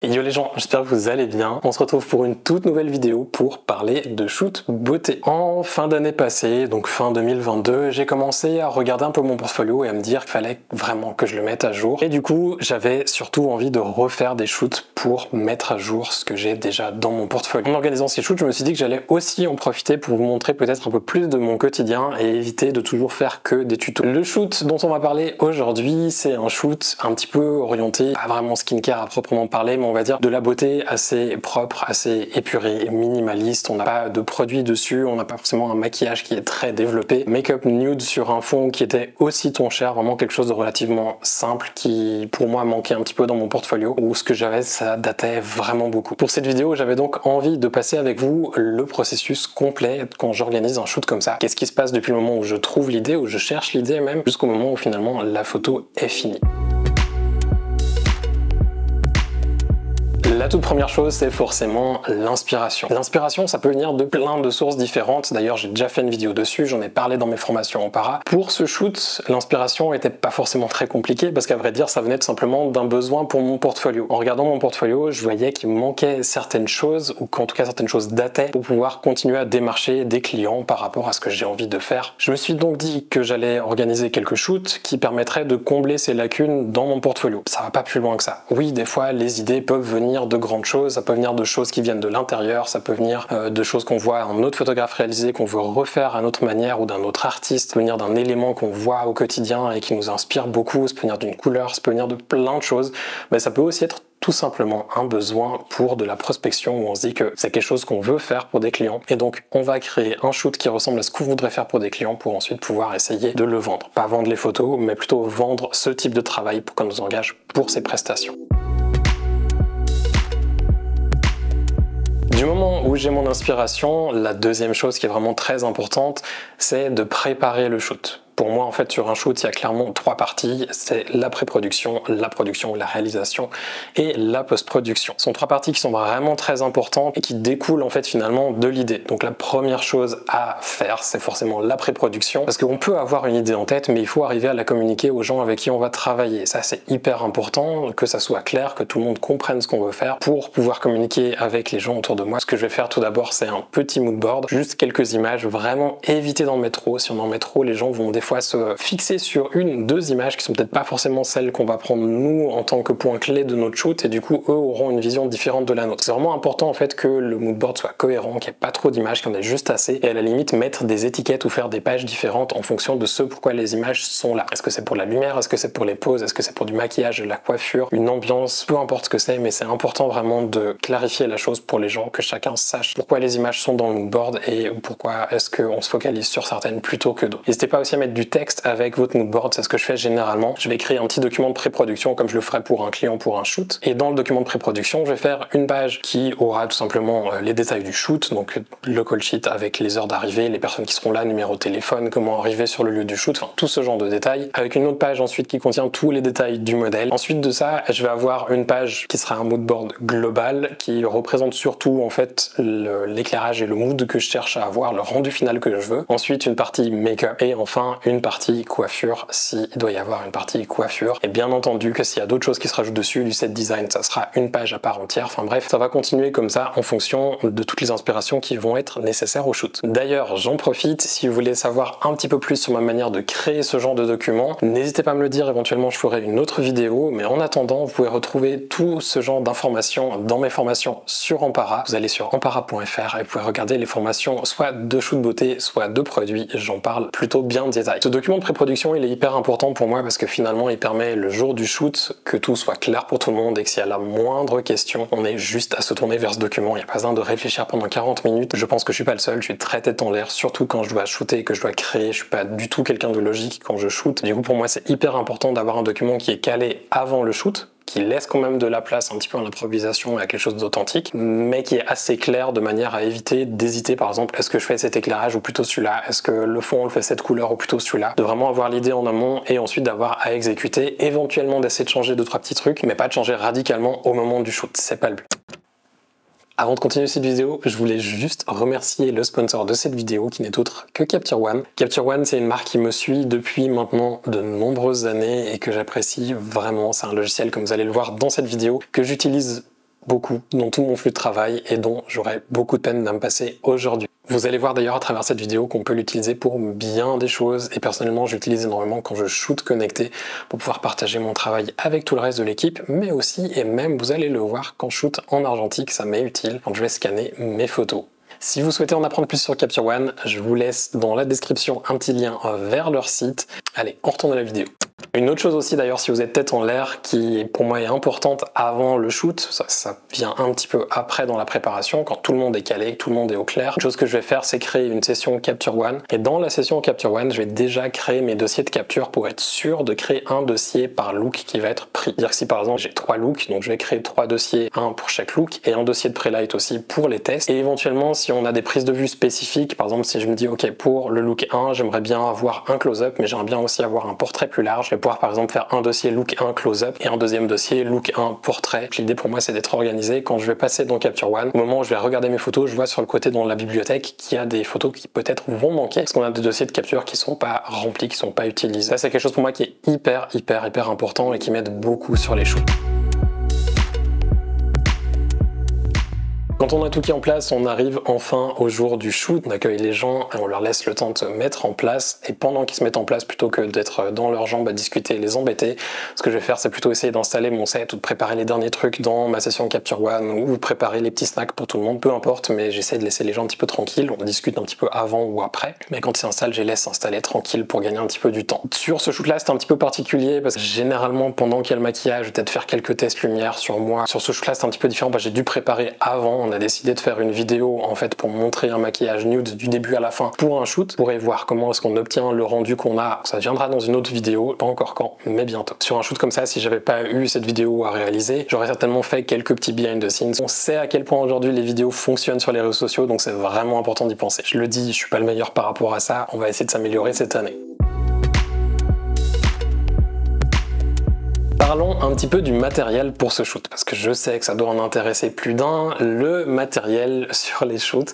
Yo les gens, j'espère que vous allez bien. On se retrouve pour une toute nouvelle vidéo pour parler de shoot beauté. En fin d'année passée, donc fin 2022, j'ai commencé à regarder un peu mon portfolio et à me dire qu'il fallait vraiment que je le mette à jour. Et du coup, j'avais surtout envie de refaire des shoots pour mettre à jour ce que j'ai déjà dans mon portfolio. En organisant ces shoots, je me suis dit que j'allais aussi en profiter pour vous montrer peut-être un peu plus de mon quotidien et éviter de toujours faire que des tutos. Le shoot dont on va parler aujourd'hui, c'est un shoot un petit peu orienté, pas vraiment skincare à proprement parler, mais on va dire de la beauté assez propre, assez épurée, minimaliste. On n'a pas de produits dessus, on n'a pas forcément un maquillage qui est très développé. Make-up nude sur un fond qui était aussi ton cher, vraiment quelque chose de relativement simple qui pour moi manquait un petit peu dans mon portfolio, où ce que j'avais ça datait vraiment beaucoup. Pour cette vidéo, j'avais donc envie de passer avec vous le processus complet quand j'organise un shoot comme ça. Qu'est-ce qui se passe depuis le moment où je trouve l'idée, où je cherche l'idée même, jusqu'au moment où finalement la photo est finie. La toute première chose, c'est forcément l'inspiration. L'inspiration, ça peut venir de plein de sources différentes. D'ailleurs, j'ai déjà fait une vidéo dessus, j'en ai parlé dans mes formations en para. Pour ce shoot, l'inspiration était pas forcément très compliquée parce qu'à vrai dire, ça venait tout simplement d'un besoin pour mon portfolio. En regardant mon portfolio, je voyais qu'il me manquait certaines choses, ou qu'en tout cas certaines choses dataient, pour pouvoir continuer à démarcher des clients par rapport à ce que j'ai envie de faire. Je me suis donc dit que j'allais organiser quelques shoots qui permettraient de combler ces lacunes dans mon portfolio. Ça va pas plus loin que ça. Oui, des fois, les idées peuvent venir de grandes choses, ça peut venir de choses qui viennent de l'intérieur, ça peut venir de choses qu'on voit un autre photographe réaliser, qu'on veut refaire à notre manière, ou d'un autre artiste, ça peut venir d'un élément qu'on voit au quotidien et qui nous inspire beaucoup, ça peut venir d'une couleur, ça peut venir de plein de choses, mais ça peut aussi être tout simplement un besoin pour de la prospection où on se dit que c'est quelque chose qu'on veut faire pour des clients et donc on va créer un shoot qui ressemble à ce qu'on voudrait faire pour des clients pour ensuite pouvoir essayer de le vendre. Pas vendre les photos, mais plutôt vendre ce type de travail pour qu'on nous engage pour ces prestations. Du moment où j'ai mon inspiration, la deuxième chose qui est vraiment très importante, c'est de préparer le shoot. Pour moi, en fait, sur un shoot, il y a clairement trois parties. C'est la pré-production, la réalisation et la post-production. Ce sont trois parties qui sont vraiment très importantes et qui découlent en fait finalement de l'idée. Donc la première chose à faire, c'est forcément la pré-production parce qu'on peut avoir une idée en tête, mais il faut arriver à la communiquer aux gens avec qui on va travailler. Ça, c'est hyper important, que ça soit clair, que tout le monde comprenne ce qu'on veut faire pour pouvoir communiquer avec les gens autour de moi. Ce que je vais faire tout d'abord, c'est un petit mood board, juste quelques images, vraiment éviter d'en mettre trop. Si on en met trop, les gens vont des fois se fixer sur une, deux images qui sont peut-être pas forcément celles qu'on va prendre nous en tant que point clé de notre shoot et du coup eux auront une vision différente de la nôtre. C'est vraiment important en fait que le mood board soit cohérent, qu'il n'y ait pas trop d'images, qu'il y en ait juste assez et à la limite mettre des étiquettes ou faire des pages différentes en fonction de ce pourquoi les images sont là. Est-ce que c'est pour la lumière, est-ce que c'est pour les poses, est-ce que c'est pour du maquillage, de la coiffure, une ambiance, peu importe ce que c'est, mais c'est important vraiment de clarifier la chose pour les gens, que chacun sache pourquoi les images sont dans le mood board et pourquoi est-ce qu'on se focalise sur certaines plutôt que d'autres. N'hésitez pas aussi à mettre du texte avec votre mood board, c'est ce que je fais généralement. Je vais créer un petit document de pré-production comme je le ferais pour un client pour un shoot. Et dans le document de pré-production, je vais faire une page qui aura tout simplement les détails du shoot, donc le call sheet avec les heures d'arrivée, les personnes qui seront là, numéro de téléphone, comment arriver sur le lieu du shoot, enfin tout ce genre de détails. Avec une autre page ensuite qui contient tous les détails du modèle. Ensuite de ça, je vais avoir une page qui sera un mood board global qui représente surtout en fait l'éclairage et le mood que je cherche à avoir, le rendu final que je veux. Ensuite une partie make-up et enfin une partie coiffure, s'il doit y avoir une partie coiffure. Et bien entendu que s'il y a d'autres choses qui se rajoutent dessus, du set design, ça sera une page à part entière. Enfin bref, ça va continuer comme ça en fonction de toutes les inspirations qui vont être nécessaires au shoot. D'ailleurs, j'en profite, si vous voulez savoir un petit peu plus sur ma manière de créer ce genre de document, n'hésitez pas à me le dire, éventuellement je ferai une autre vidéo, mais en attendant, vous pouvez retrouver tout ce genre d'informations dans mes formations sur Empara. Vous allez sur empara.fr et vous pouvez regarder les formations soit de shoot beauté, soit de produits, j'en parle plutôt bien en détail. Ce document de pré-production, il est hyper important pour moi parce que finalement il permet le jour du shoot que tout soit clair pour tout le monde et que s'il y a la moindre question, on est juste à se tourner vers ce document, il n'y a pas besoin de réfléchir pendant 40 minutes. Je pense que je suis pas le seul, je suis très tête en l'air, surtout quand je dois shooter et que je dois créer, je suis pas du tout quelqu'un de logique quand je shoot. Du coup pour moi c'est hyper important d'avoir un document qui est calé avant le shoot, qui laisse quand même de la place un petit peu à l'improvisation et à quelque chose d'authentique, mais qui est assez clair de manière à éviter d'hésiter par exemple, est-ce que je fais cet éclairage ou plutôt celui-là, est-ce que le fond on le fait cette couleur ou plutôt celui-là, de vraiment avoir l'idée en amont et ensuite d'avoir à exécuter, éventuellement d'essayer de changer 2-3 petits trucs, mais pas de changer radicalement au moment du shoot, c'est pas le but. Avant de continuer cette vidéo, je voulais juste remercier le sponsor de cette vidéo qui n'est autre que Capture One. Capture One, c'est une marque qui me suit depuis maintenant de nombreuses années et que j'apprécie vraiment. C'est un logiciel, comme vous allez le voir dans cette vidéo, que j'utilise beaucoup dans tout mon flux de travail et dont j'aurais beaucoup de peine à me passer aujourd'hui. Vous allez voir d'ailleurs à travers cette vidéo qu'on peut l'utiliser pour bien des choses et personnellement j'utilise énormément quand je shoot connecté pour pouvoir partager mon travail avec tout le reste de l'équipe, mais aussi et même vous allez le voir quand je shoot en argentique, ça m'est utile quand je vais scanner mes photos. Si vous souhaitez en apprendre plus sur Capture One, je vous laisse dans la description un petit lien vers leur site. Allez, on retourne à la vidéo. Une autre chose aussi d'ailleurs, si vous êtes tête en l'air, qui pour moi est importante avant le shoot, ça vient un petit peu après dans la préparation, quand tout le monde est calé, tout le monde est au clair. Une chose que je vais faire, c'est créer une session Capture One. Et dans la session Capture One, je vais déjà créer mes dossiers de capture pour être sûr de créer un dossier par look qui va être pris. C'est-à-dire que si par exemple j'ai 3 looks, donc je vais créer 3 dossiers, un pour chaque look, et un dossier de pré-light aussi pour les tests. Et éventuellement, si on a des prises de vue spécifiques, par exemple si je me dis ok, pour le look 1, j'aimerais bien avoir un close-up, mais j'aimerais bien aussi avoir un portrait plus large, je vais pouvoir par exemple faire un dossier look 1 close-up et un deuxième dossier look 1 portrait. L'idée pour moi c'est d'être organisé. Quand je vais passer dans Capture One, au moment où je vais regarder mes photos, je vois sur le côté dans la bibliothèque qu'il y a des photos qui peut-être vont manquer parce qu'on a des dossiers de capture qui sont pas remplis, qui sont pas utilisés. Ça c'est quelque chose pour moi qui est hyper important et qui m'aide beaucoup sur les shoots. Quand on a tout qui est en place, on arrive enfin au jour du shoot, on accueille les gens et on leur laisse le temps de se mettre en place. Et pendant qu'ils se mettent en place, plutôt que d'être dans leurs jambes à discuter et les embêter, ce que je vais faire, c'est plutôt essayer d'installer mon set ou de préparer les derniers trucs dans ma session Capture One ou préparer les petits snacks pour tout le monde, peu importe, mais j'essaie de laisser les gens un petit peu tranquilles. On discute un petit peu avant ou après, mais quand ils s'installent, je les laisse s'installer tranquille pour gagner un petit peu du temps. Sur ce shoot-là, c'est un petit peu particulier parce que généralement, pendant qu'il y a le maquillage, je vais peut-être faire quelques tests lumière sur moi. Sur ce shoot-là, c'est un petit peu différent parce que j'ai dû préparer avant. On a décidé de faire une vidéo en fait pour montrer un maquillage nude du début à la fin pour un shoot. Vous pourrez voir comment est-ce qu'on obtient le rendu qu'on a. Ça viendra dans une autre vidéo, pas encore quand, mais bientôt. Sur un shoot comme ça, si j'avais pas eu cette vidéo à réaliser, j'aurais certainement fait quelques petits behind the scenes. On sait à quel point aujourd'hui les vidéos fonctionnent sur les réseaux sociaux, donc c'est vraiment important d'y penser. Je le dis, je suis pas le meilleur par rapport à ça. On va essayer de s'améliorer cette année. Parlons un petit peu du matériel pour ce shoot, parce que je sais que ça doit en intéresser plus d'un, le matériel sur les shoots.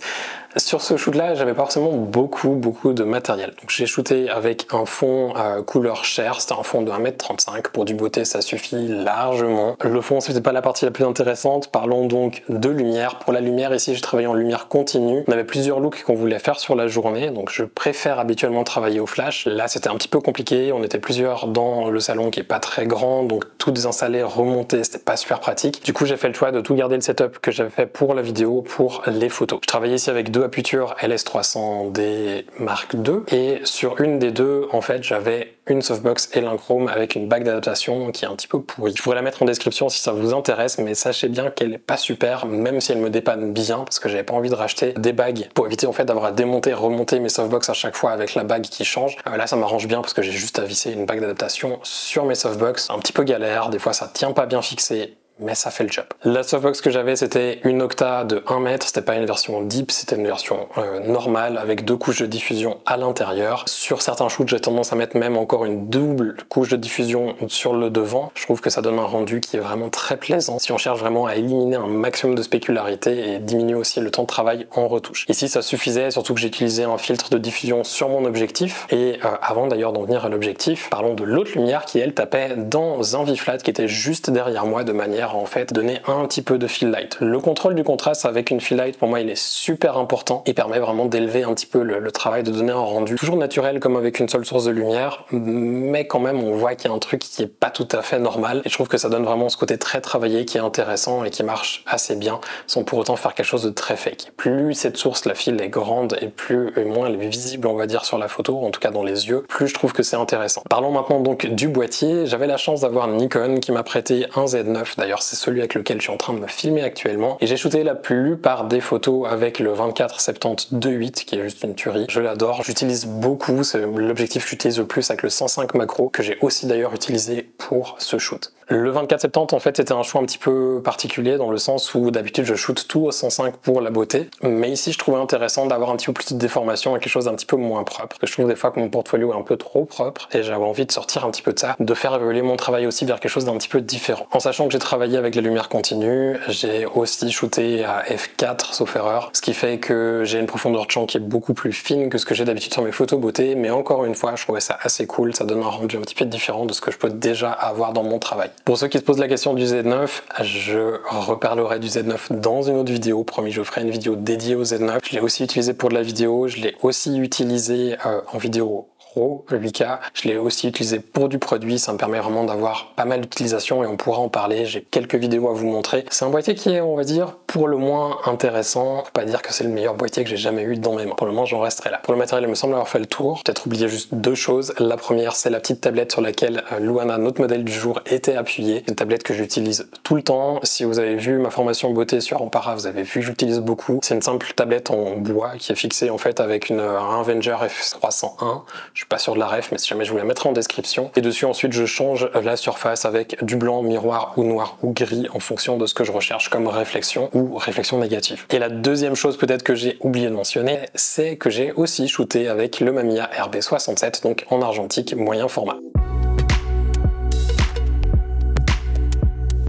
Sur ce shoot-là, j'avais pas forcément beaucoup de matériel. Donc j'ai shooté avec un fond couleur chair, c'était un fond de 1m35. Pour du beauté, ça suffit largement. Le fond, c'était pas la partie la plus intéressante. Parlons donc de lumière. Pour la lumière, ici, j'ai travaillé en lumière continue. On avait plusieurs looks qu'on voulait faire sur la journée, donc je préfère habituellement travailler au flash. Là, c'était un petit peu compliqué. On était plusieurs dans le salon qui est pas très grand, donc tout désinstaller, remonter, c'était pas super pratique. Du coup, j'ai fait le choix de tout garder le setup que j'avais fait pour la vidéo, pour les photos. Je travaillais ici avec 2 appuietures LS300D Mark II et sur une des deux, en fait, j'avais une softbox et l'inchrome avec une bague d'adaptation qui est un petit peu pourrie. Je pourrais la mettre en description si ça vous intéresse, mais sachez bien qu'elle est pas super, même si elle me dépanne bien, parce que j'avais pas envie de racheter des bagues pour éviter en fait d'avoir à démonter, remonter mes softbox à chaque fois avec la bague qui change. Là, ça m'arrange bien parce que j'ai juste à visser une bague d'adaptation sur mes softbox. Un petit peu galère, des fois ça tient pas bien fixé, mais ça fait le job. La softbox que j'avais, c'était une Octa de 1 mètre, c'était pas une version deep, c'était une version normale avec 2 couches de diffusion à l'intérieur. Sur certains shoots, j'ai tendance à mettre même encore une double couche de diffusion sur le devant. Je trouve que ça donne un rendu qui est vraiment très plaisant si on cherche vraiment à éliminer un maximum de spécularité et diminuer aussi le temps de travail en retouche. Ici, ça suffisait, surtout que j'ai utilisé un filtre de diffusion sur mon objectif. Et avant d'ailleurs d'en venir à l'objectif, parlons de l'autre lumière qui, elle, tapait dans un V-flat qui était juste derrière moi de manière en fait donner un petit peu de fill light. Le contrôle du contraste avec une fill light pour moi il est super important et permet vraiment d'élever un petit peu le travail, de donner un rendu toujours naturel comme avec une seule source de lumière, mais quand même on voit qu'il y a un truc qui est pas tout à fait normal et je trouve que ça donne vraiment ce côté très travaillé qui est intéressant et qui marche assez bien sans pour autant faire quelque chose de très fake. Plus cette source, la fill est grande et moins elle est visible on va dire sur la photo, en tout cas dans les yeux, plus je trouve que c'est intéressant. Parlons maintenant donc du boîtier. J'avais la chance d'avoir Nikon qui m'a prêté un Z9, d'ailleurs c'est celui avec lequel je suis en train de me filmer actuellement et j'ai shooté la plupart des photos avec le 24-70 2.8 qui est juste une tuerie. Je l'adore, j'utilise beaucoup, c'est l'objectif que j'utilise le plus avec le 105 macro que j'ai aussi d'ailleurs utilisé pour ce shoot. Le 24-70 en fait c'était un choix un petit peu particulier dans le sens où d'habitude je shoot tout au 105 pour la beauté, mais ici je trouvais intéressant d'avoir un petit peu plus de déformation et quelque chose d'un petit peu moins propre, parce que je trouve des fois que mon portfolio est un peu trop propre et j'avais envie de sortir un petit peu de ça, de faire évoluer mon travail aussi vers quelque chose d'un petit peu différent. En sachant que j'ai travaillé avec la lumière continue, j'ai aussi shooté à f4 sauf erreur, ce qui fait que j'ai une profondeur de champ qui est beaucoup plus fine que ce que j'ai d'habitude sur mes photos beauté, mais encore une fois je trouvais ça assez cool, ça donne un rendu un petit peu différent de ce que je peux déjà avoir dans mon travail. Pour ceux qui se posent la question du Z9, je reparlerai du Z9 dans une autre vidéo. Promis, je ferai une vidéo dédiée au Z9. Je l'ai aussi utilisé pour de la vidéo, je l'ai aussi utilisé en vidéo RAW, 8K. Je l'ai aussi utilisé pour du produit, ça me permet vraiment d'avoir pas mal d'utilisation et on pourra en parler. J'ai quelques vidéos à vous montrer. C'est un boîtier qui est, on va dire, pour le moins intéressant. Faut pas dire que c'est le meilleur boîtier que j'ai jamais eu dans mes mains. Pour le moment, j'en resterai là. Pour le matériel, il me semble avoir fait le tour. Peut-être oublié juste deux choses. La première, c'est la petite tablette sur laquelle Luana, notre modèle du jour, était appuyée. Une tablette que j'utilise tout le temps. Si vous avez vu ma formation beauté sur Ampara, vous avez vu que j'utilise beaucoup. C'est une simple tablette en bois qui est fixée en fait avec un Avenger F301. Je suis pas sûr de la ref, mais si jamais je vous la mettrai en description. Et dessus ensuite je change la surface avec du blanc, miroir ou noir ou gris en fonction de ce que je recherche comme réflexion ou réflexion négative. Et la deuxième chose peut-être que j'ai oublié de mentionner, c'est que j'ai aussi shooté avec le Mamiya RB67, donc en argentique moyen format.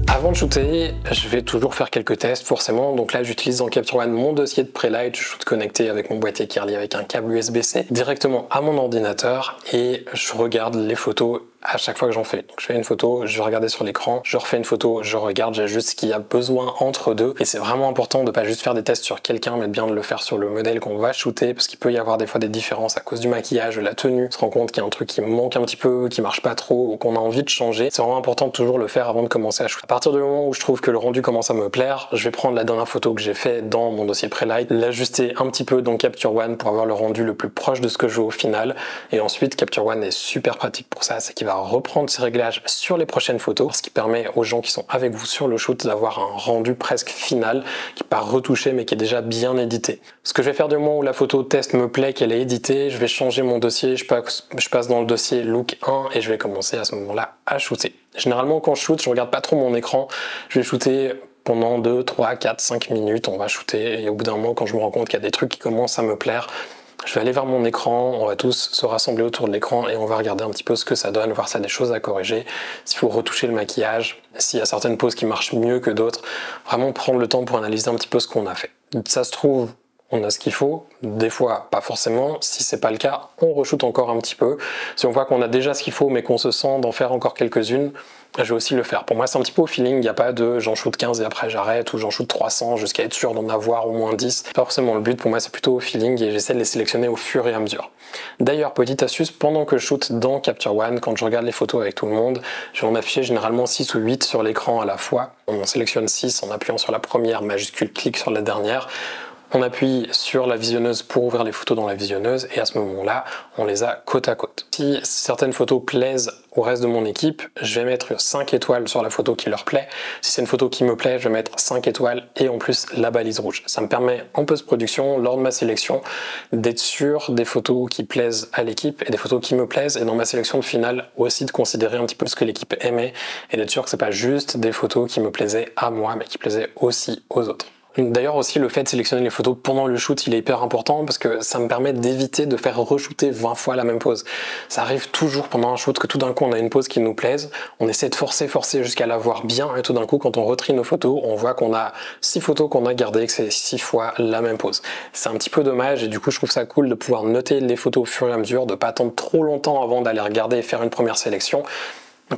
Avant de shooter, je vais toujours faire quelques tests forcément, donc là j'utilise dans Capture One mon dossier de Prelight, je shoot connecté avec mon boîtier qui est relié avec un câble USB-C directement à mon ordinateur et je regarde les photos à chaque fois que j'en fais. Donc je fais une photo, je vais regarder sur l'écran, je refais une photo, je regarde, j'ajuste ce qu'il y a besoin entre deux. Et c'est vraiment important de pas juste faire des tests sur quelqu'un, mais bien de le faire sur le modèle qu'on va shooter, parce qu'il peut y avoir des fois des différences à cause du maquillage, de la tenue. On se rend compte qu'il y a un truc qui manque un petit peu, qui marche pas trop, ou qu'on a envie de changer. C'est vraiment important de toujours le faire avant de commencer à shooter. À partir du moment où je trouve que le rendu commence à me plaire, je vais prendre la dernière photo que j'ai fait dans mon dossier Prelight, l'ajuster un petit peu dans Capture One pour avoir le rendu le plus proche de ce que je veux au final. Et ensuite, Capture One est super pratique pour ça, c'est qu'il va reprendre ses réglages sur les prochaines photos, ce qui permet aux gens qui sont avec vous sur le shoot d'avoir un rendu presque final, qui n'est pas retouché mais qui est déjà bien édité. Ce que je vais faire du moment où la photo test me plaît, qu'elle est éditée, je vais changer mon dossier, je passe dans le dossier Look 1 et je vais commencer à ce moment-là à shooter. Généralement quand je shoot, je regarde pas trop mon écran, je vais shooter pendant 2, 3, 4, 5 minutes, on va shooter et au bout d'un moment quand je me rends compte qu'il y a des trucs qui commencent à me plaire, je vais aller vers mon écran, on va tous se rassembler autour de l'écran et on va regarder un petit peu ce que ça donne, voir s'il y a des choses à corriger, s'il faut retoucher le maquillage, s'il y a certaines poses qui marchent mieux que d'autres, vraiment prendre le temps pour analyser un petit peu ce qu'on a fait. Ça se trouve, on a ce qu'il faut, des fois pas forcément, si c'est pas le cas, on re-shoot encore un petit peu. Si on voit qu'on a déjà ce qu'il faut mais qu'on se sent d'en faire encore quelques-unes, je vais aussi le faire. Pour moi c'est un petit peu au feeling, il n'y a pas de j'en shoot 15 et après j'arrête ou j'en shoot 300 jusqu'à être sûr d'en avoir au moins 10. C'est pas forcément le but, pour moi c'est plutôt au feeling et j'essaie de les sélectionner au fur et à mesure. D'ailleurs, petite astuce, pendant que je shoot dans Capture One, quand je regarde les photos avec tout le monde, je vais en afficher généralement 6 ou 8 sur l'écran à la fois. On en sélectionne 6 en appuyant sur la première, majuscule clic sur la dernière. On appuie sur la visionneuse pour ouvrir les photos dans la visionneuse et à ce moment-là, on les a côte à côte. Si certaines photos plaisent au reste de mon équipe, je vais mettre 5 étoiles sur la photo qui leur plaît. Si c'est une photo qui me plaît, je vais mettre 5 étoiles et en plus la balise rouge. Ça me permet en post-production, lors de ma sélection, d'être sûr des photos qui plaisent à l'équipe et des photos qui me plaisent et dans ma sélection finale aussi de considérer un petit peu ce que l'équipe aimait et d'être sûr que c'est pas juste des photos qui me plaisaient à moi mais qui plaisaient aussi aux autres. D'ailleurs aussi le fait de sélectionner les photos pendant le shoot il est hyper important parce que ça me permet d'éviter de faire re-shooter 20 fois la même pose. Ça arrive toujours pendant un shoot que tout d'un coup on a une pose qui nous plaise, on essaie de forcer jusqu'à la voir bien et tout d'un coup quand on retrie nos photos on voit qu'on a 6 photos qu'on a gardées, que c'est 6 fois la même pose. C'est un petit peu dommage et du coup je trouve ça cool de pouvoir noter les photos au fur et à mesure, de pas attendre trop longtemps avant d'aller regarder et faire une première sélection,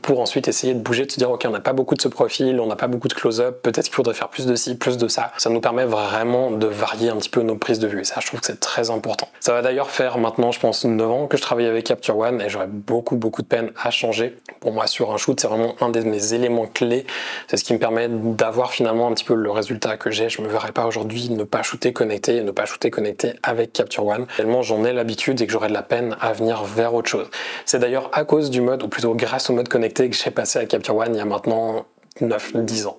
pour ensuite essayer de bouger, de se dire ok on n'a pas beaucoup de ce profil, on n'a pas beaucoup de close-up, peut-être qu'il faudrait faire plus de ci, plus de ça. Ça nous permet vraiment de varier un petit peu nos prises de vue et ça je trouve que c'est très important. Ça va d'ailleurs faire maintenant je pense 9 ans que je travaille avec Capture One et j'aurais beaucoup de peine à changer. Pour moi sur un shoot c'est vraiment un de mes éléments clés, c'est ce qui me permet d'avoir finalement un petit peu le résultat que j'ai. Je me verrais pas aujourd'hui ne pas shooter connecté et ne pas shooter connecté avec Capture One. Tellement j'en ai l'habitude et que j'aurais de la peine à venir vers autre chose. C'est d'ailleurs à cause du mode, ou plutôt grâce au mode connecté que j'ai passé à Capture One il y a maintenant 9-10 ans.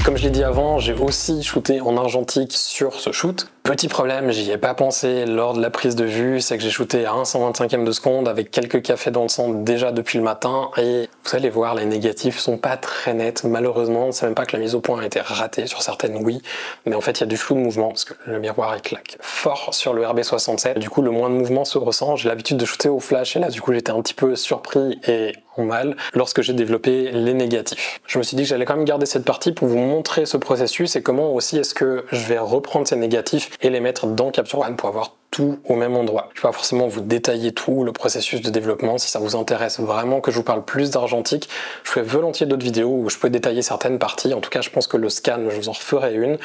Comme je l'ai dit avant, j'ai aussi shooté en argentique sur ce shoot. Petit problème, j'y ai pas pensé lors de la prise de vue, c'est que j'ai shooté à 1/125e de seconde avec quelques cafés dans le sang déjà depuis le matin et vous allez voir, les négatifs sont pas très nets malheureusement. C'est même pas que la mise au point a été ratée, sur certaines oui, mais en fait il y a du flou de mouvement parce que le miroir il claque fort sur le RB67. Du coup le moins de mouvement se ressent, j'ai l'habitude de shooter au flash et là du coup j'étais un petit peu surpris et en mal lorsque j'ai développé les négatifs. Je me suis dit que j'allais quand même garder cette partie pour vous montrer ce processus et comment aussi est-ce que je vais reprendre ces négatifs et les mettre dans Capture One pour avoir tout au même endroit. Je ne vais pas forcément vous détailler tout le processus de développement. Si ça vous intéresse vraiment que je vous parle plus d'argentique, je fais volontiers d'autres vidéos où je peux détailler certaines parties. En tout cas, je pense que le scan, je vous en referai une.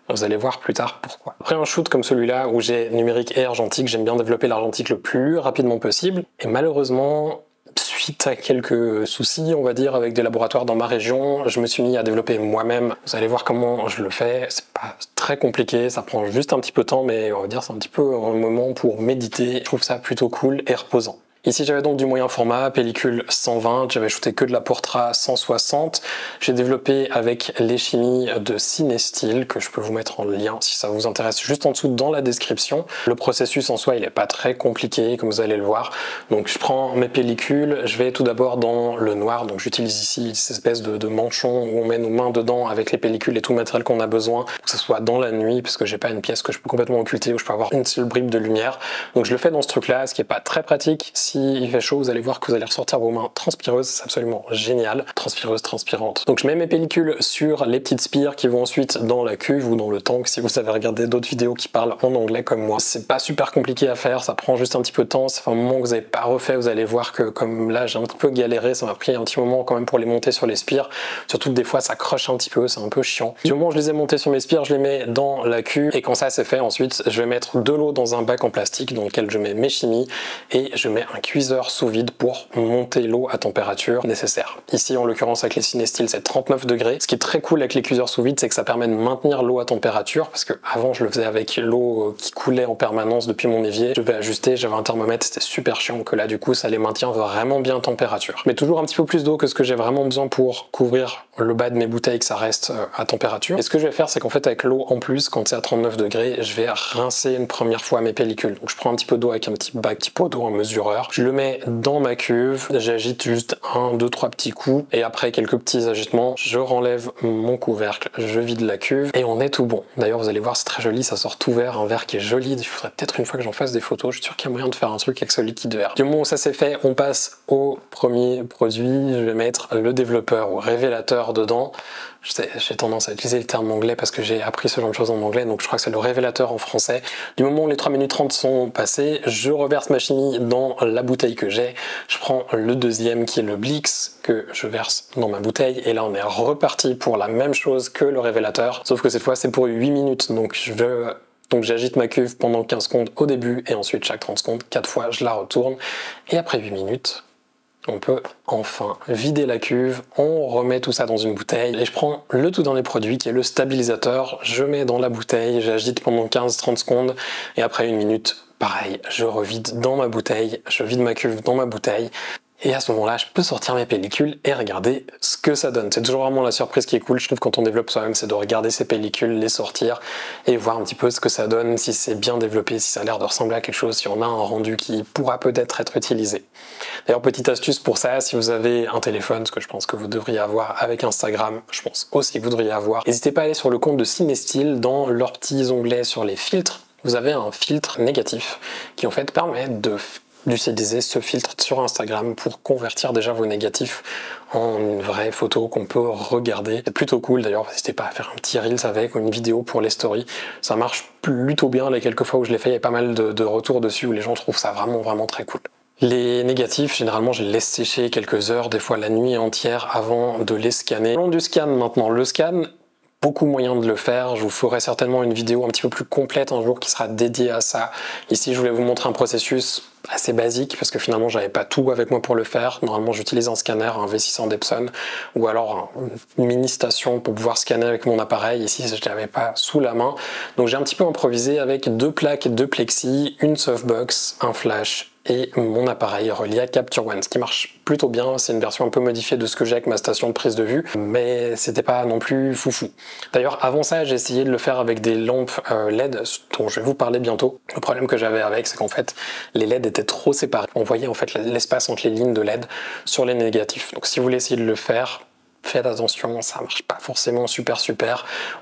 Vous allez voir plus tard pourquoi. Après un shoot comme celui-là où j'ai numérique et argentique, j'aime bien développer l'argentique le plus rapidement possible. Et malheureusement, suite à quelques soucis, on va dire, avec des laboratoires dans ma région, je me suis mis à développer moi-même. Vous allez voir comment je le fais. C'est pas très compliqué, ça prend juste un petit peu de temps, mais on va dire c'est un petit peu un moment pour méditer. Je trouve ça plutôt cool et reposant. Ici j'avais donc du moyen format, pellicule 120, j'avais shooté que de la Portra 160. J'ai développé avec les chimies de Cinestill, que je peux vous mettre en lien si ça vous intéresse, juste en dessous dans la description. Le processus en soi il n'est pas très compliqué comme vous allez le voir. Donc je prends mes pellicules, je vais tout d'abord dans le noir, donc j'utilise ici cette espèce de manchon où on met nos mains dedans avec les pellicules et tout le matériel qu'on a besoin, que ce soit dans la nuit, parce que j'ai pas une pièce que je peux complètement occulter où je peux avoir une seule bribe de lumière. Donc je le fais dans ce truc là, ce qui est pas très pratique. Si il fait chaud, vous allez voir que vous allez ressortir vos mains transpireuses, c'est absolument génial. Transpireuses, transpirantes. Donc je mets mes pellicules sur les petites spires qui vont ensuite dans la cuve ou dans le tank si vous avez regardé d'autres vidéos qui parlent en anglais comme moi. C'est pas super compliqué à faire, ça prend juste un petit peu de temps, ça fait un moment que vous n'avez pas refait, vous allez voir que comme là j'ai un petit peu galéré, ça m'a pris un petit moment quand même pour les monter sur les spires, surtout que des fois ça croche un petit peu, c'est un peu chiant. Du moment où je les ai montés sur mes spires, je les mets dans la cuve et quand ça c'est fait, ensuite je vais mettre de l'eau dans un bac en plastique dans lequel je mets mes chimies et je mets un cuiseur sous vide pour monter l'eau à température nécessaire. Ici en l'occurrence avec les Cinestill c'est 39 degrés. Ce qui est très cool avec les cuiseurs sous vide c'est que ça permet de maintenir l'eau à température parce que avant je le faisais avec l'eau qui coulait en permanence depuis mon évier. Je vais ajuster, j'avais un thermomètre, c'était super chiant que là du coup ça les maintient vraiment bien à température. Mais toujours un petit peu plus d'eau que ce que j'ai vraiment besoin pour couvrir le bas de mes bouteilles que ça reste à température. Et ce que je vais faire c'est qu'en fait avec l'eau en plus quand c'est à 39 degrés je vais rincer une première fois mes pellicules. Donc je prends un petit peu d'eau avec un petit bac, petit pot d'eau, un mesureur. Je le mets dans ma cuve, j'agite juste 1, 2, 3 petits coups et après quelques petits agitements, je renlève mon couvercle, je vide la cuve et on est tout bon. D'ailleurs vous allez voir c'est très joli, ça sort tout vert, un verre qui est joli, il faudrait peut-être une fois que j'en fasse des photos, je suis sûr qu'il y a moyen de faire un truc avec ce liquide vert. Du moment où ça c'est fait, on passe au premier produit, je vais mettre le développeur ou révélateur dedans. J'ai tendance à utiliser le terme anglais parce que j'ai appris ce genre de choses en anglais, donc je crois que c'est le révélateur en français. Du moment où les 3 minutes 30 sont passées, je reverse ma chimie dans la bouteille que j'ai. Je prends le deuxième qui est le Blix que je verse dans ma bouteille et là on est reparti pour la même chose que le révélateur, sauf que cette fois c'est pour 8 minutes, donc j'agite ma cuve pendant 15 secondes au début et ensuite chaque 30 secondes, 4 fois je la retourne et après 8 minutes, on peut enfin vider la cuve, on remet tout ça dans une bouteille et je prends le tout dernier produit qui est le stabilisateur, je mets dans la bouteille, j'agite pendant 15-30 secondes et après 1 minute, pareil, je revide dans ma bouteille, je vide ma cuve dans ma bouteille. Et à ce moment-là, je peux sortir mes pellicules et regarder ce que ça donne. C'est toujours vraiment la surprise qui est cool, je trouve, quand on développe soi-même, c'est de regarder ses pellicules, les sortir et voir un petit peu ce que ça donne, si c'est bien développé, si ça a l'air de ressembler à quelque chose, si on a un rendu qui pourra peut-être être utilisé. D'ailleurs, petite astuce pour ça, si vous avez un téléphone, ce que je pense que vous devriez avoir avec Instagram, je pense aussi que vous devriez avoir, n'hésitez pas à aller sur le compte de Cinestill, dans leurs petits onglets sur les filtres, vous avez un filtre négatif qui en fait permet d'utiliser ce filtre sur Instagram pour convertir déjà vos négatifs en une vraie photo qu'on peut regarder. C'est plutôt cool d'ailleurs, n'hésitez pas à faire un petit reels avec ou une vidéo pour les stories. Ça marche plutôt bien, les quelques fois où je l'ai fait, il y a pas mal de retours dessus où les gens trouvent ça vraiment très cool. Les négatifs, généralement, je les laisse sécher quelques heures, des fois la nuit entière avant de les scanner. Parlons du scan maintenant. Le scan, beaucoup moyen de le faire, je vous ferai certainement une vidéo un petit peu plus complète un jour qui sera dédiée à ça. Ici je voulais vous montrer un processus assez basique parce que finalement j'avais pas tout avec moi pour le faire. Normalement j'utilise un scanner, un V600 d'Epson ou alors une mini station pour pouvoir scanner avec mon appareil. Ici je l'avais pas sous la main, donc j'ai un petit peu improvisé avec 2 plaques de plexi, une softbox, un flash et mon appareil relié à Capture One, ce qui marche plutôt bien. C'est une version un peu modifiée de ce que j'ai avec ma station de prise de vue, mais c'était pas non plus foufou. D'ailleurs, avant ça, j'ai essayé de le faire avec des lampes LED, dont je vais vous parler bientôt. Le problème que j'avais avec, c'est qu'en fait, les LED étaient trop séparés. On voyait en fait l'espace entre les lignes de LED sur les négatifs. Donc si vous voulez essayer de le faire, faites attention, ça marche pas forcément super,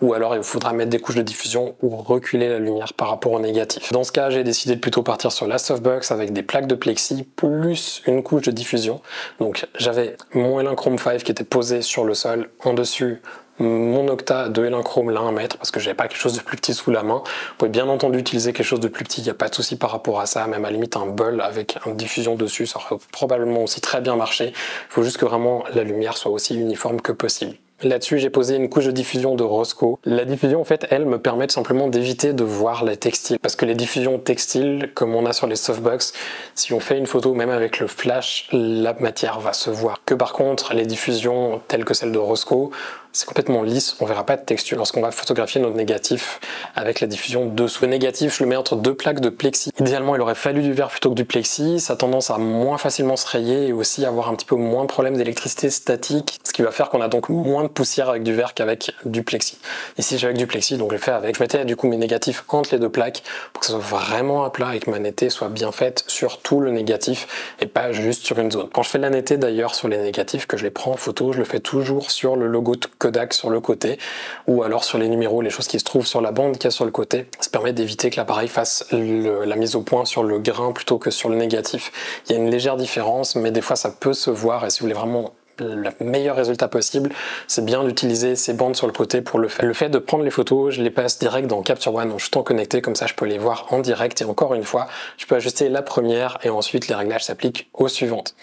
ou alors il vous faudra mettre des couches de diffusion ou reculer la lumière par rapport au négatif. Dans ce cas, j'ai décidé de plutôt partir sur la softbox avec des plaques de plexi plus une couche de diffusion. Donc j'avais mon L1 Chrome 5 qui était posé sur le sol, en dessus mon Octa de Elinchrom là 1 mètre parce que j'avais pas quelque chose de plus petit sous la main. Vous pouvez bien entendu utiliser quelque chose de plus petit, il n'y a pas de souci par rapport à ça, même à la limite un bol avec une diffusion dessus, ça aurait probablement aussi très bien marché. Il faut juste que vraiment la lumière soit aussi uniforme que possible. Là-dessus, j'ai posé une couche de diffusion de Rosco. La diffusion, en fait, elle me permet simplement d'éviter de voir les textiles. Parce que les diffusions textiles, comme on a sur les softbox, si on fait une photo, même avec le flash, la matière va se voir. Que par contre, les diffusions telles que celle de Rosco, c'est complètement lisse, on verra pas de texture lorsqu'on va photographier notre négatif avec la diffusion dessous. Le négatif, je le mets entre 2 plaques de plexi. Idéalement, il aurait fallu du verre plutôt que du plexi. Ça a tendance à moins facilement se rayer et aussi avoir un petit peu moins de problèmes d'électricité statique, ce qui va faire qu'on a donc moins de poussière avec du verre qu'avec du plexi. Ici, j'ai avec du plexi, donc je l'ai fait avec. Je mettais du coup mes négatifs entre les 2 plaques pour que ça soit vraiment à plat et que ma netteté soit bien faite sur tout le négatif et pas juste sur une zone. Quand je fais la netteté d'ailleurs sur les négatifs, que je les prends en photo, je le fais toujours sur le logo de Kodak sur le côté ou alors sur les numéros, les choses qui se trouvent sur la bande qu'il y a sur le côté. Ça permet d'éviter que l'appareil fasse la mise au point sur le grain plutôt que sur le négatif. Il y a une légère différence, mais des fois ça peut se voir et si vous voulez vraiment le meilleur résultat possible, c'est bien d'utiliser ces bandes sur le côté pour le faire. Le fait de prendre les photos, je les passe direct dans Capture One en jetant connecté, comme ça je peux les voir en direct et encore une fois, je peux ajuster la première et ensuite les réglages s'appliquent aux suivantes.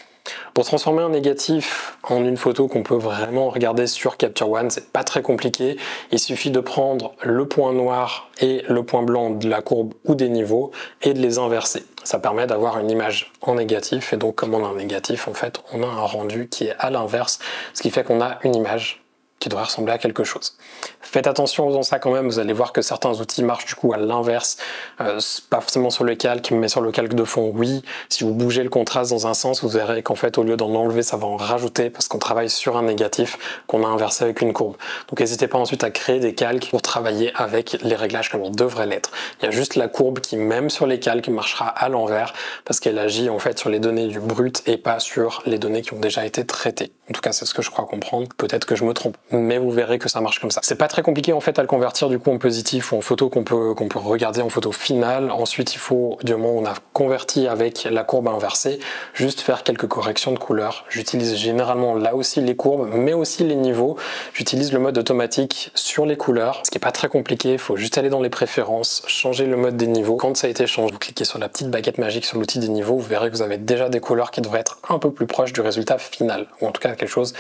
Pour transformer un négatif en une photo qu'on peut vraiment regarder sur Capture One, c'est pas très compliqué. Il suffit de prendre le point noir et le point blanc de la courbe ou des niveaux et de les inverser. Ça permet d'avoir une image en négatif et donc comme on a un négatif, en fait, on a un rendu qui est à l'inverse, ce qui fait qu'on a une image qui devrait ressembler à quelque chose. Faites attention en faisant ça quand même, vous allez voir que certains outils marchent du coup à l'inverse, pas forcément sur le calque, mais sur le calque de fond, oui. Si vous bougez le contraste dans un sens, vous verrez qu'en fait, au lieu d'en enlever, ça va en rajouter parce qu'on travaille sur un négatif qu'on a inversé avec une courbe. Donc n'hésitez pas ensuite à créer des calques pour travailler avec les réglages comme ils devraient l'être. Il y a juste la courbe qui, même sur les calques, marchera à l'envers parce qu'elle agit en fait sur les données du brut et pas sur les données qui ont déjà été traitées. En tout cas, c'est ce que je crois comprendre. Peut-être que je me trompe, mais vous verrez que ça marche comme ça. C'est pas très compliqué en fait à le convertir du coup en positif ou en photo qu'on peut regarder en photo finale. Ensuite, il faut, du moment où on a converti avec la courbe inversée, juste faire quelques corrections de couleur. J'utilise généralement là aussi les courbes, mais aussi les niveaux. J'utilise le mode automatique sur les couleurs, ce qui est pas très compliqué. Il faut juste aller dans les préférences, changer le mode des niveaux. Quand ça a été changé, vous cliquez sur la petite baguette magique sur l'outil des niveaux, vous verrez que vous avez déjà des couleurs qui devraient être un peu plus proches du résultat final, ou en tout cas quelque chose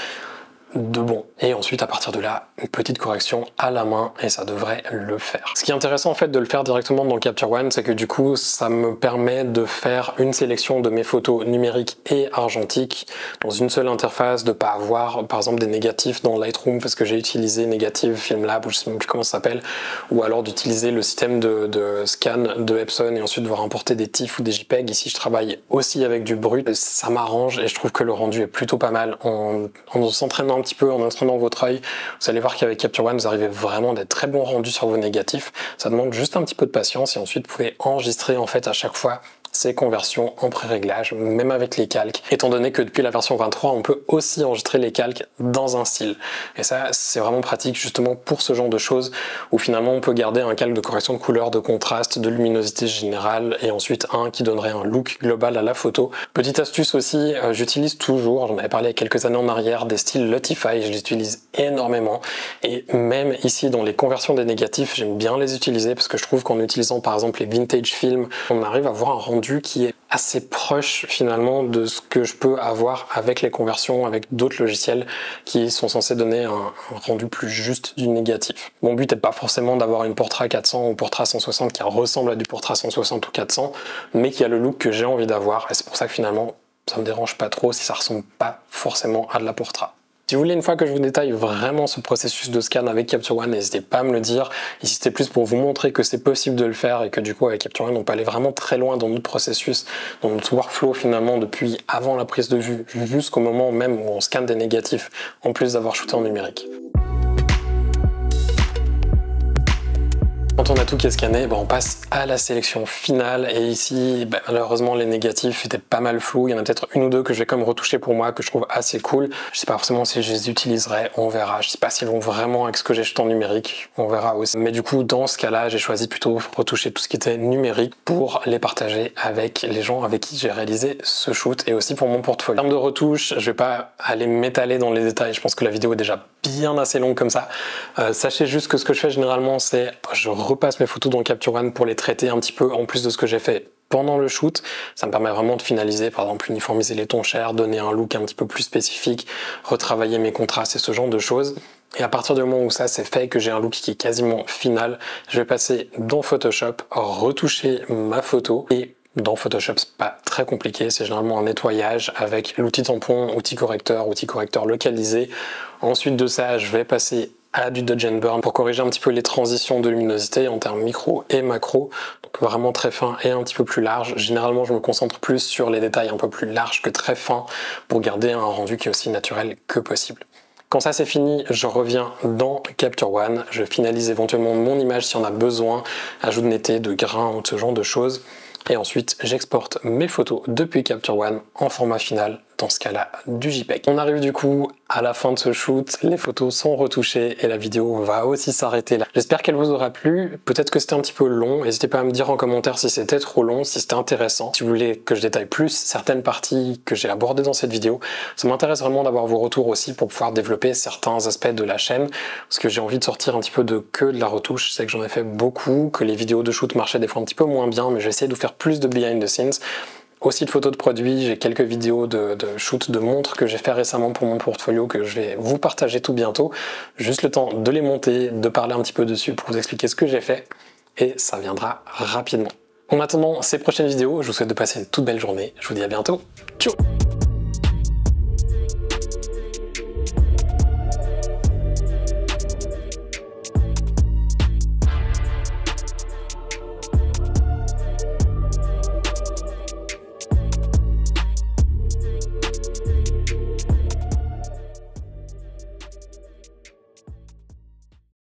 de bon. Et ensuite, à partir de là, une petite correction à la main et ça devrait le faire. Ce qui est intéressant en fait de le faire directement dans Capture One, c'est que du coup, ça me permet de faire une sélection de mes photos numériques et argentiques dans une seule interface, de pas avoir par exemple des négatifs dans Lightroom parce que j'ai utilisé Negative, Filmlab ou je sais même plus comment ça s'appelle, ou alors d'utiliser le système de scan de Epson et ensuite devoir importer des TIFF ou des JPEG. Ici, je travaille aussi avec du brut. Ça m'arrange et je trouve que le rendu est plutôt pas mal en s'entraînant un petit peu, en entraînant votre œil. Vous allez voir qu'avec Capture One, vous arrivez vraiment à des très bons rendus sur vos négatifs. Ça demande juste un petit peu de patience et ensuite vous pouvez enregistrer en fait à chaque fois ces conversions en pré-réglage, même avec les calques, étant donné que depuis la version 23, on peut aussi enregistrer les calques dans un style. Et ça, c'est vraiment pratique justement pour ce genre de choses, où finalement on peut garder un calque de correction de couleur, de contraste, de luminosité générale, et ensuite un qui donnerait un look global à la photo. Petite astuce aussi, j'utilise toujours, j'en avais parlé il y a quelques années en arrière, des styles Lutify, je les utilise énormément, et même ici dans les conversions des négatifs, j'aime bien les utiliser, parce que je trouve qu'en utilisant par exemple les vintage films, on arrive à avoir un rendu qui est assez proche finalement de ce que je peux avoir avec les conversions, avec d'autres logiciels qui sont censés donner un rendu plus juste du négatif. Mon but n'est pas forcément d'avoir une Portra 400 ou Portra 160 qui ressemble à du Portra 160 ou 400, mais qui a le look que j'ai envie d'avoir, et c'est pour ça que finalement ça me dérange pas trop si ça ressemble pas forcément à de la Portra. Si vous voulez une fois que je vous détaille vraiment ce processus de scan avec Capture One, n'hésitez pas à me le dire. Ici c'était plus pour vous montrer que c'est possible de le faire et que du coup avec Capture One on peut aller vraiment très loin dans notre processus, dans notre workflow finalement depuis avant la prise de vue jusqu'au moment même où on scanne des négatifs en plus d'avoir shooté en numérique. Quand on a tout qui est scanné, on passe à la sélection finale et ici malheureusement les négatifs étaient pas mal flous, il y en a peut-être une ou deux que je vais quand même retoucher pour moi, que je trouve assez cool. Je sais pas forcément si je les utiliserai, on verra. Je sais pas s'ils vont vraiment avec ce que j'ai jeté en numérique, on verra aussi. Mais du coup dans ce cas-là j'ai choisi plutôt retoucher tout ce qui était numérique pour les partager avec les gens avec qui j'ai réalisé ce shoot et aussi pour mon portfolio. En termes de retouches, je vais pas aller m'étaler dans les détails, je pense que la vidéo est déjà bien assez longue comme ça. Sachez juste que ce que je fais généralement c'est je repasse mes photos dans Capture One pour les traiter un petit peu en plus de ce que j'ai fait pendant le shoot. Ça me permet vraiment de finaliser, par exemple uniformiser les tons chers, donner un look un petit peu plus spécifique, retravailler mes contrastes et ce genre de choses. Et à partir du moment où ça c'est fait, que j'ai un look qui est quasiment final, je vais passer dans Photoshop, retoucher ma photo et dans Photoshop, c'est pas très compliqué, c'est généralement un nettoyage avec l'outil tampon, outil correcteur localisé. Ensuite de ça, je vais passer à du Dodge and Burn pour corriger un petit peu les transitions de luminosité en termes micro et macro, donc vraiment très fin et un petit peu plus large. Généralement, je me concentre plus sur les détails un peu plus larges que très fins pour garder un rendu qui est aussi naturel que possible. Quand ça c'est fini, je reviens dans Capture One, je finalise éventuellement mon image si on a besoin, ajout de netteté, de grains ou de ce genre de choses. Et ensuite, j'exporte mes photos depuis Capture One en format final, dans ce cas-là du JPEG. On arrive du coup à la fin de ce shoot, les photos sont retouchées et la vidéo va aussi s'arrêter là. J'espère qu'elle vous aura plu, peut-être que c'était un petit peu long, n'hésitez pas à me dire en commentaire si c'était trop long, si c'était intéressant, si vous voulez que je détaille plus certaines parties que j'ai abordées dans cette vidéo. Ça m'intéresse vraiment d'avoir vos retours aussi pour pouvoir développer certains aspects de la chaîne, parce que j'ai envie de sortir un petit peu de la retouche. Je sais que j'en ai fait beaucoup, que les vidéos de shoot marchaient des fois un petit peu moins bien, mais je vais essayer de vous faire plus de behind the scenes. Aussi de photos de produits, j'ai quelques vidéos de shoot de montres que j'ai fait récemment pour mon portfolio que je vais vous partager tout bientôt. Juste le temps de les monter, de parler un petit peu dessus pour vous expliquer ce que j'ai fait et ça viendra rapidement. En attendant ces prochaines vidéos, je vous souhaite de passer une toute belle journée. Je vous dis à bientôt. Ciao!